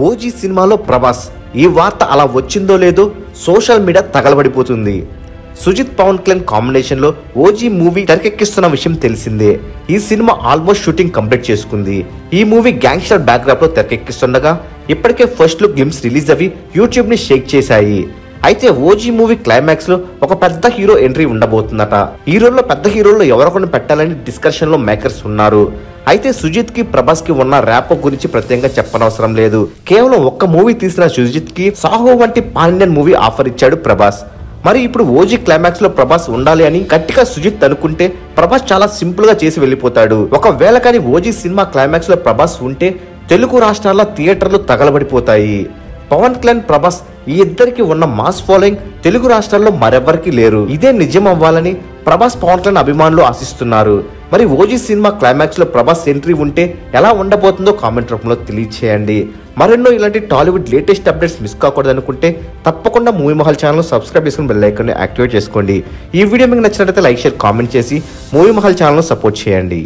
OG సినిమాలో ప్రభాస్ ఈ వార్త అలా వచ్చిందో లేదో సోషల్ మీడియా తగలబడిపోతుంది. సుజిత్ పవన్ కళ్యాణ్ కాంబినేషన్ లో ఓజీ మూవీ తెరకెక్కిస్తున్న విషయం తెలిసిందే. ఈ సినిమా ఆల్మోస్ట్ షూటింగ్ కంప్లీట్ చేసుకుంది. ఈ మూవీ గ్యాంగ్స్టర్ బ్యాక్డ్రాప్ లో తెరకెక్కిస్తుండగా ఇప్పటికే ఫస్ట్ లుక్ గ్లిమ్స్ రిలీజ్ అవి యూట్యూబ్ ని షేక్ చేశాయి. అయితే ఓజీ మూవీ క్లైమాక్స్ లో ఒక పెద్ద హీరో ఎంట్రీ ఉండబోతుందట. హీరోల్లో పెద్ద హీరోల్లో ఎవరొకరిని పెట్టాలని డిస్కషన్ లో మేకర్స్ ఉన్నారు. అయితే సుజిత్ కి ప్రభాస్ కి ఉన్న ర్యాప్ గురించి ప్రత్యేకంగా చెప్పనవసరం లేదు. కేవలం ఒక్క మూవీ తీసిన సుజిత్ కి సాహో వంటి పాన్ ఇండియన్ మూవీ ఆఫర్ ఇచ్చాడు ప్రభాస్. మరి ఇప్పుడు ఓజీ క్లైమాక్స్ లో ప్రభాస్ ఉండాలి అని గట్టిగా సుజిత్ అనుకుంటే ప్రభాస్ చాలా సింపుల్ గా చేసి వెళ్ళిపోతాడు. ఒకవేళ కానీ ఓజీ సినిమా క్లైమాక్స్ లో ప్రభాస్ ఉంటే తెలుగు రాష్ట్రాల థియేటర్లు తగలబడిపోతాయి. పవన్ కళ్యాణ్ ప్రభాస్ ఈ ఇద్దరికి ఉన్న మాస్ ఫాలోయింగ్ తెలుగు రాష్ట్రాల్లో మరెవ్వరికి లేరు. ఇదే నిజం అవ్వాలని ప్రభాస్ పవన్ కళ్యాణ్ అభిమానులు ఆశిస్తున్నారు. మరి ఓజీ సినిమా క్లైమాక్స్ లో ప్రభాస్ ఎంట్రీ ఉంటే ఎలా ఉండబోతుందో కామెంట్ రూపంలో తెలియచేయండి. మరెన్నో ఇలాంటి టాలీవుడ్ లేటెస్ట్ అప్డేట్స్ మిస్ కాకూడదు అనుకుంటే తప్పకుండా మూవీ మహల్ ఛానల్ సబ్స్క్రైబ్ చేసుకుని బెల్ ఐకాన్ ని యాక్టివేట్ చేసుకోండి. ఈ వీడియో మీకు నచ్చినట్లయితే లైక్ షేర్ కామెంట్ చేసి మూవీ మహల్ ఛానల్ సపోర్ట్ చేయండి.